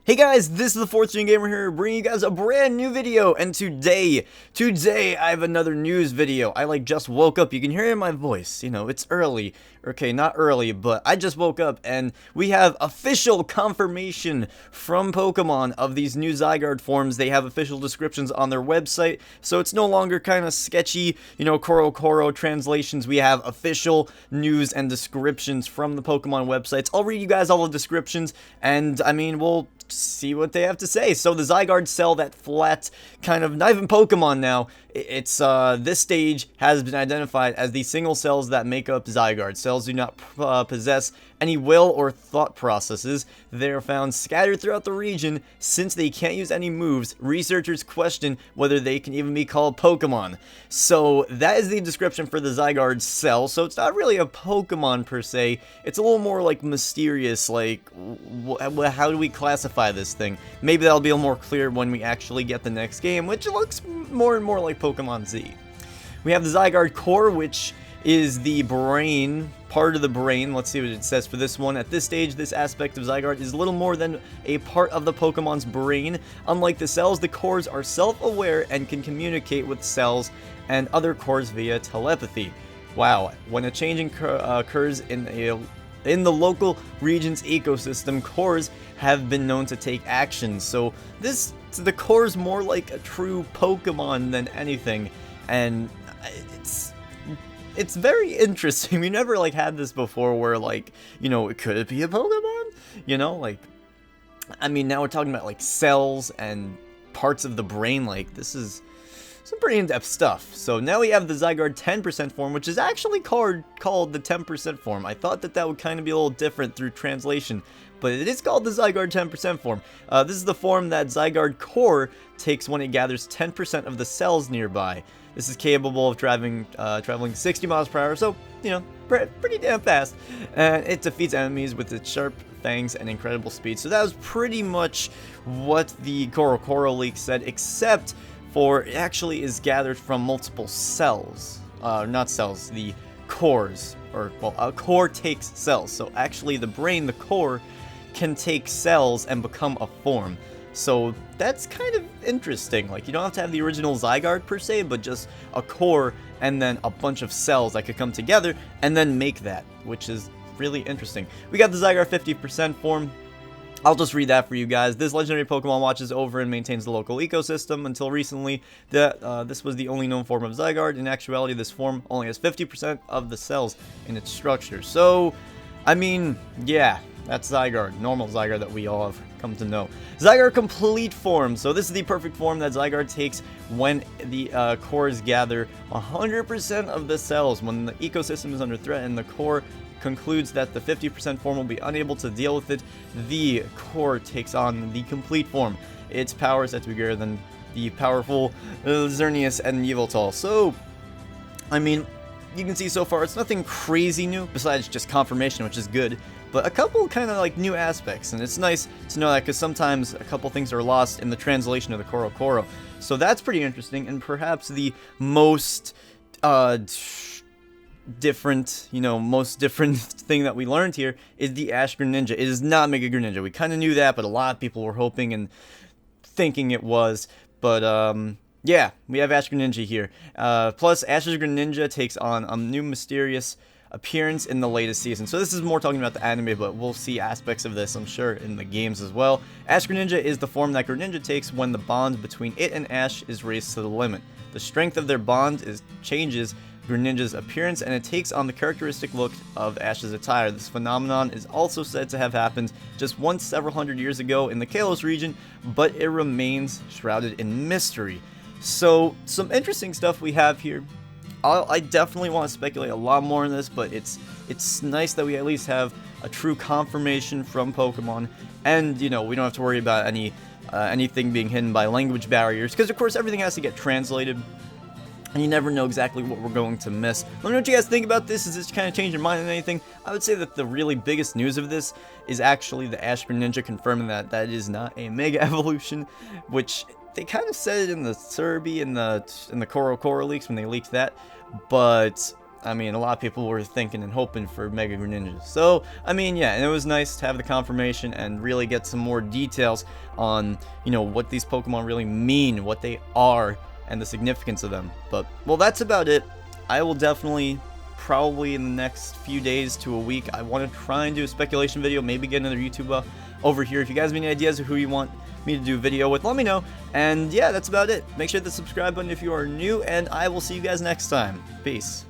Hey guys, this is the 4th Gen Gamer here, bringing you guys a brand new video, and today I have another news video. I just woke up, you can hear it in my voice, it's early. Okay, not early, but I just woke up, and we have official confirmation from Pokemon of these new Zygarde forms. They have official descriptions on their website, so it's no longer kind of sketchy, Koro translations. We have official news and descriptions from the Pokemon websites. I'll read you guys all the descriptions, and we'll see what they have to say. So the Zygarde Cell, that flat kind of, not even Pokemon now, it's this stage has been identified as the single cells that make up Zygarde. Cells do not possess any will or thought processes. They are found scattered throughout the region. Since they can't use any moves, researchers question whether they can even be called Pokemon. So that is the description for the Zygarde Cell. So it's not really a Pokemon per se. It's a little more like mysterious, like how do we classify this thing? Maybe that'll be a little more clear when we actually get the next game, which looks more and more like Pokemon Z. We have the Zygarde Core, which is the brain, part of the brain. Let's see what it says for this one. At this stage, this aspect of Zygarde is little more than a part of the Pokemon's brain. Unlike the cells, the cores are self-aware and can communicate with cells and other cores via telepathy. Wow, when a change occurs in the local region's ecosystem, cores have been known to take action. So the core's more like a true Pokemon than anything, and it's very interesting. We never had this before where could it be a Pokemon? Now we're talking about cells and parts of the brain. This is some pretty in-depth stuff. So now we have the Zygarde 10% form, which is actually called the 10% form. I thought that would kind of be a little different through translation, but it is called the Zygarde 10% form. This is the form that Zygarde Core takes when it gathers 10% of the cells nearby. This is capable of traveling 60 miles per hour, so, pretty damn fast. And it defeats enemies with its sharp fangs and incredible speed. So that was pretty much what the Koro leak said, except for it actually is gathered from multiple cells. Not cells, the cores. A core takes cells. So actually the brain, the core, can take cells and become a form. So that's kind of interesting. You don't have to have the original Zygarde per se, but just a core and then a bunch of cells that could come together and then make that, which is really interesting. We got the Zygarde 50% form. I'll just read that for you guys. This legendary Pokemon watches over and maintains the local ecosystem. Until recently, this was the only known form of Zygarde. In actuality, this form only has 50% of the cells in its structure. So, yeah, that's Zygarde, normal Zygarde that we all have come to know. Zygarde Complete Form. So this is the perfect form that Zygarde takes when the cores gather 100% of the cells. When the ecosystem is under threat and the core concludes that the 50% form will be unable to deal with it, the core takes on the complete form. Its power is said to be greater than the powerful Xerneas and Yveltal. So, you can see so far it's nothing crazy new besides just confirmation, which is good, but a couple kind of new aspects, and it's nice to know that because sometimes a couple things are lost in the translation of the Koro. So that's pretty interesting, and perhaps the most different thing that we learned here is the Ash Greninja. It is not Mega Greninja. We kind of knew that, but a lot of people were hoping and thinking it was. But yeah, we have Ash Greninja here. Plus, Ash's Greninja takes on a new mysterious appearance in the latest season. So this is more talking about the anime, but we'll see aspects of this, I'm sure, in the games as well. Ash Greninja is the form that Greninja takes when the bond between it and Ash is raised to the limit. The strength of their bond changes Greninja's appearance, and it takes on the characteristic look of Ash's attire. This phenomenon is also said to have happened just once several hundred years ago in the Kalos region, but it remains shrouded in mystery. So, some interesting stuff we have here. I definitely want to speculate a lot more on this, but it's nice that we at least have a true confirmation from Pokemon, and we don't have to worry about anything being hidden by language barriers, because of course everything has to get translated, and you never know exactly what we're going to miss. Let me know what you guys think about this. Is this kind of change your mind on anything? I would say that the really biggest news of this is actually the Ash Greninja confirming that it is not a Mega Evolution, which they kind of said it in the Surby and the Koro leaks when they leaked that, but I mean, a lot of people were thinking and hoping for Mega Greninja. So, I mean, yeah, and it was nice to have the confirmation and really get some more details on, you know, what these Pokemon really mean, what they are, and the significance of them. But, well, that's about it. I will definitely, probably in the next few days to a week, I want to try and do a speculation video, maybe get another YouTuber over here. If you guys have any ideas of who you want me to do a video with, let me know. And yeah, that's about it. Make sure to hit the subscribe button if you are new, and I will see you guys next time. Peace.